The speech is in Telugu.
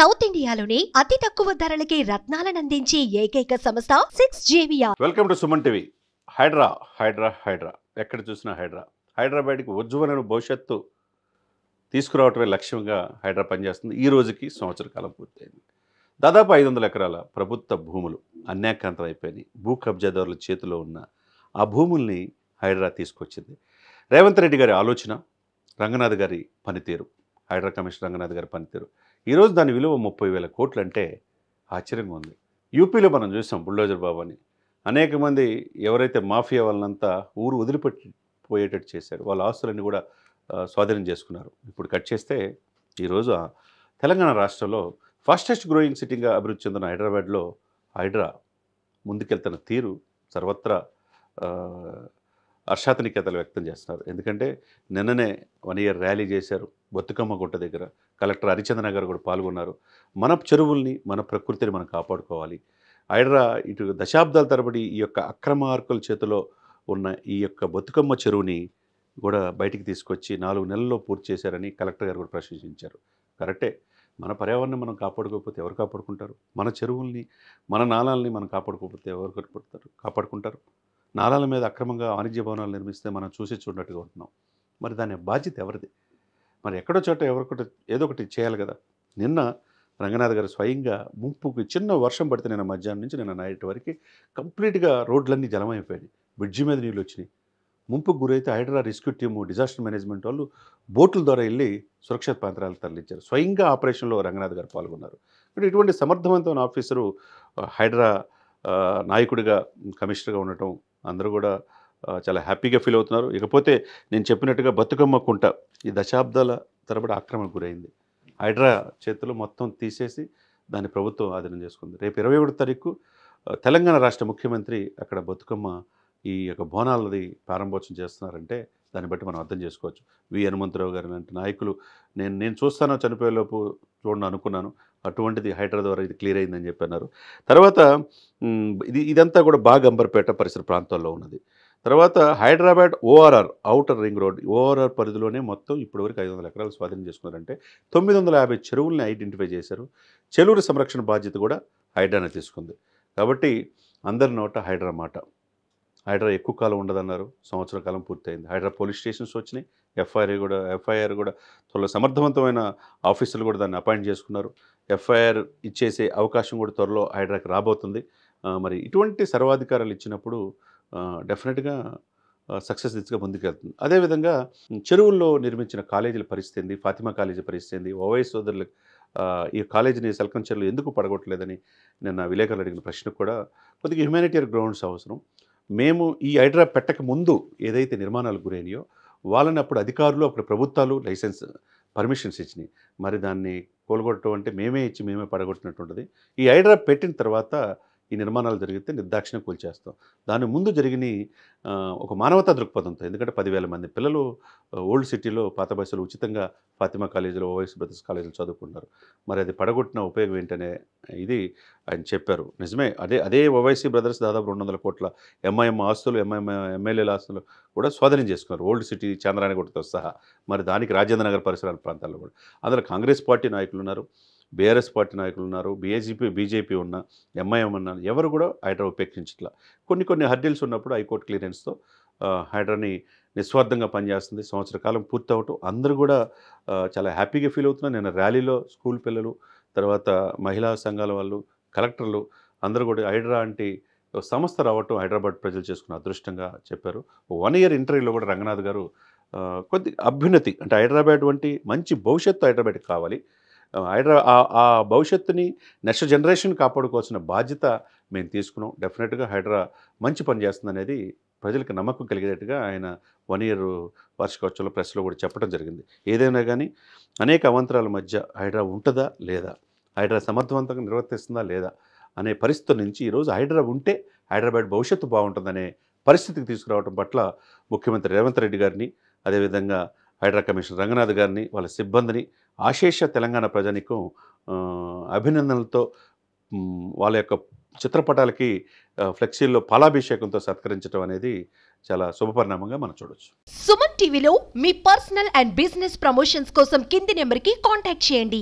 సౌత్ ఇండియాలోనే అతి తక్కువ ధరలకి రత్నాలను అందించే ఏకైక సంస్థ 6JVR. Welcome to Suman TV. Hydraa ఎక్కడ చూసినా హైదరాబాద్కి ఉజ్వలమైన భవిష్యత్తు తీసుకురావటమే లక్ష్యంగా హైడ్రా పనిచేస్తుంది. ఈ రోజుకి సంవత్సర కాలం పూర్తయింది. దాదాపు 500 ఎకరాల ప్రభుత్వ భూములు అన్యాక్రాంతం అయిపోయినాయి. భూ కబ్జాదారుల చేతిలో ఉన్న ఆ భూముల్ని హైడ్రా తీసుకొచ్చింది. రేవంత్ రెడ్డి గారి ఆలోచన, రంగనాథ్ గారి పనితీరు, హైడ్రా కమిషనర్ రంగనాథ్ గారి పనితీరు, ఈరోజు దాని విలువ 30,000 కోట్లు అంటే ఆశ్చర్యంగా ఉంది. యూపీలో మనం చూసాం బుల్డోజర్ బాబు అని. అనేక మంది ఎవరైతే మాఫియా వాళ్ళనంతా ఊరు వదిలిపెట్టి పోయేటట్టు చేశారు, వాళ్ళ ఆస్తులన్నీ కూడా స్వాధీనం చేసుకున్నారు. ఇప్పుడు కట్ చేస్తే ఈరోజు తెలంగాణ రాష్ట్రంలో ఫాస్టెస్ట్ గ్రోయింగ్ సిటీగా అభివృద్ధి చెందిన హైదరాబాద్లో హైడ్రా ముందుకెళ్తున్న తీరు సర్వత్రా హర్షాతినికేతలు వ్యక్తం చేస్తున్నారు. ఎందుకంటే నిన్ననే 1 ఇయర్ ర్యాలీ చేశారు బతుకమ్మ గుట్ట దగ్గర. కలెక్టర్ హరిచంద్ర గారు కూడా పాల్గొన్నారు. మన చెరువుల్ని, మన ప్రకృతిని మనం కాపాడుకోవాలి. హైడ్రా ఇటు దశాబ్దాల తరబడి ఈ యొక్క అక్రమార్కుల చేతిలో ఉన్న ఈ యొక్క బతుకమ్మ చెరువుని కూడా బయటికి తీసుకొచ్చి 4 నెలల్లో పూర్తి చేశారని కలెక్టర్ గారు కూడా ప్రశంసించారు. కరెక్టే. మన పర్యావరణం మనం కాపాడుకోకపోతే ఎవరు కాపాడుకుంటారు? మన చెరువుల్ని, మన నాళాలని మనం కాపాడుకోకపోతే ఎవరు కాపాడుకుంటారు? నాళాల మీద అక్రమంగా వాణిజ్య భవనాలు నిర్మిస్తే మనం చూసి చూడనట్టుగా ఉంటున్నాం. మరి దాని బాధ్యత ఎవరిది? మరి ఎక్కడో చోట ఏదో ఒకటి చేయాలి కదా. నిన్న రంగనాథ్ గారు స్వయంగా ముంపుకి చిన్న వర్షం పడితే నిన్న మధ్యాహ్నం నుంచి నిన్న నైట్ వరకు కంప్లీట్గా రోడ్లన్నీ జలమైపోయాయి. బ్రిడ్జి మీద నీళ్ళు వచ్చినాయి. ముంపుకు గురైతే Hydraa rescue team, disaster management వాళ్ళు బోట్ల ద్వారా వెళ్ళి సురక్షిత ప్రాంతాలకు తరలించారు. స్వయంగా ఆపరేషన్లో రంగనాథ్ గారు పాల్గొన్నారు. ఇప్పుడు ఇటువంటి సమర్థవంతమైన ఆఫీసరు హైడ్రా నాయకుడిగా, కమిషనర్గా ఉండటం అందరూ కూడా చాలా హ్యాపీగా ఫీల్ అవుతున్నారు. ఇకపోతే నేను చెప్పినట్టుగా బతుకమ్మ కుంట ఈ దశాబ్దాల తరబడి ఆక్రమణకు గురైంది. హైడ్రా చేతులు మొత్తం తీసేసి దాన్ని ప్రభుత్వం ఆధీనం చేసుకుంది. రేపు 21 తారీఖు తెలంగాణ రాష్ట్ర ముఖ్యమంత్రి అక్కడ బతుకమ్మ ఈ యొక్క బోనాలది ప్రారంభోత్సవం చేస్తున్నారంటే దాన్ని బట్టి మనం అర్థం చేసుకోవచ్చు. వి హనుమంతరావు గారు లాంటి నాయకులు నేను చూస్తానో చనిపోయేలోపు చూడండి అనుకున్నాను. అటువంటిది హైడ్రా ద్వారా ఇది క్లియర్ అయిందని చెప్పన్నారు. తర్వాత ఇదంతా కూడా బాగంబర్పేట పరిసర ప్రాంతాల్లో ఉన్నది. తర్వాత Hyderabad ORR outer ring road, ORR పరిధిలోనే మొత్తం ఇప్పటివరకు 500 ఎకరాలు స్వాధీనం చేసుకున్నారంటే 950 చెరువుల్ని ఐడెంటిఫై చేశారు. చెరువుల సంరక్షణ బాధ్యత కూడా హైడ్రానే తీసుకుంది. కాబట్టి అందరి నోట హైడ్రా మాట. హైడ్రా ఎక్కువ కాలం ఉండదన్నారు, సంవత్సర కాలం పూర్తయింది. హైడ్రా పోలీస్ స్టేషన్స్ వచ్చినాయి, ఎఫ్ఐఆర్ కూడా త్వరలో సమర్థవంతమైన ఆఫీసర్లు కూడా దాన్ని అపాయింట్ చేసుకున్నారు. ఎఫ్ఐఆర్ ఇచ్చేసే అవకాశం కూడా త్వరలో హైడ్రాకి రాబోతుంది. మరి ఇటువంటి సర్వాధికారాలు ఇచ్చినప్పుడు డెఫినెట్గా సక్సెస్ దిశగా ముందుకెళ్తుంది. అదేవిధంగా చెరువుల్లో నిర్మించిన కాలేజీల పరిస్థితి ఏంది, ఫాతిమా కాలేజీ పరిస్థితి ఏంది, ఓవైఎస్ సోదరులు ఈ కాలేజీని సెల్కం చెరువులు ఎందుకు పడగొట్టలేదని నిన్న విలేకరులు అడిగిన ప్రశ్నకు కూడా కొద్దిగా హ్యుమానిటేరియన్ గ్రౌండ్స్ అవసరం. మేము ఈ హైడ్రా పెట్టక ముందు ఏదైతే నిర్మాణాలు గురైనాయో వాళ్ళని అప్పుడు అధికారులు, అప్పుడు ప్రభుత్వాలు లైసెన్స్ పర్మిషన్స్ ఇచ్చినాయి. మరి దాన్ని కోలుగొట్టడం అంటే మేమే ఇచ్చి మేమే పడగొట్టినట్టు ఉంటుంది. ఈ హైడ్రా పెట్టిన తర్వాత ఈ నిర్మాణాలు జరిగితే నిర్దాక్షిణ్యం కూల్చేస్తాం. దాని ముందు జరిగిన ఒక మానవతా దృక్పథంతో, ఎందుకంటే 10,000 మంది పిల్లలు ఓల్డ్ సిటీలో పాత బస్సులు ఉచితంగా ఫాతిమా కాలేజీలో, ఓవైఎస్ బ్రదర్స్ కాలేజీలో చదువుకుంటున్నారు. మరి అది పడగొట్టిన ఉపయోగం ఏంటనే ఇది ఆయన చెప్పారు. నిజమే, అదే ఓవైసీ బ్రదర్స్ దాదాపు 200 కోట్ల ఎంఐఎం ఆస్తులు, ఎమ్మెల్యేల ఆస్తులు కూడా స్వాధీనం చేసుకున్నారు, ఓల్డ్ సిటీ చంద్రాయణగుట్టతో సహా. మరి దానికి రాజేంద్ర నగర్ పరిసరాల ప్రాంతాల్లో కూడా అందులో కాంగ్రెస్ పార్టీ నాయకులు ఉన్నారు, బీఆర్ఎస్ పార్టీ నాయకులు ఉన్నారు, బీజేపీ ఉన్న, ఎంఐఎం ఉన్నారు. ఎవరు కూడా హైడ్రా ఉపేక్షించట్లా. కొన్ని హర్డిల్స్ ఉన్నప్పుడు హైకోర్టు క్లియరెన్స్తో హైడ్రాని నిస్వార్థంగా పనిచేస్తుంది. సంవత్సర కాలం పూర్తి అవటం అందరూ కూడా చాలా హ్యాపీగా ఫీల్ అవుతున్నారు. నేను ర్యాలీలో స్కూల్ పిల్లలు, తర్వాత మహిళా సంఘాల వాళ్ళు, కలెక్టర్లు అందరూ కూడా హైడ్రా అంటే సంస్థ రావటం హైదరాబాద్ ప్రజలు చేసుకున్న అదృష్టంగా చెప్పారు. 1 ఇయర్ ఇంటర్వ్యూలో కూడా రంగనాథ్ గారు కొద్ది అభ్యున్నతి అంటే హైదరాబాద్ వంటి మంచి భవిష్యత్తు హైదరాబాద్కి కావాలి, హైడ్రా ఆ భవిష్యత్తుని నెక్స్ట్ జనరేషన్ కాపాడుకోవాల్సిన బాధ్యత మేము తీసుకున్నాం, డెఫినెట్గా హైడ్రా మంచి పని చేస్తుంది అనేది ప్రజలకు నమ్మకం కలిగేటట్టుగా ఆయన 1 ఇయర్ వార్షికోత్సవంలో ప్రెస్లో కూడా చెప్పడం జరిగింది. ఏదైనా కానీ అనేక అవాంతరాల మధ్య హైడ్రా ఉంటుందా లేదా, హైడ్రా సమర్థవంతంగా నిర్వర్తిస్తుందా లేదా అనే పరిస్థితి నుంచి ఈరోజు హైడ్రా ఉంటే హైదరాబాద్ భవిష్యత్తు బాగుంటుందనే పరిస్థితికి తీసుకురావడం పట్ల ముఖ్యమంత్రి రేవంత్ రెడ్డి గారిని, అదేవిధంగా హైడ్రా కమిషనర్ రంగనాథ్ గారిని, వాళ్ళ సిబ్బందిని, ఆశేష తెలంగాణ ప్రజానికం అభినందనలతో వాళ్ళ యొక్క చిత్రపటాలకి ఫ్లెక్సీల్లో పాలాభిషేకంతో సత్కరించడం అనేది చాలా శుభపరిణామంగా మనం చూడొచ్చు. సుమన్ టీవీలో మీ పర్సనల్ అండ్ బిజినెస్ ప్రమోషన్స్ కోసం కింది నెంబర్కి కాంటాక్ట్ చేయండి.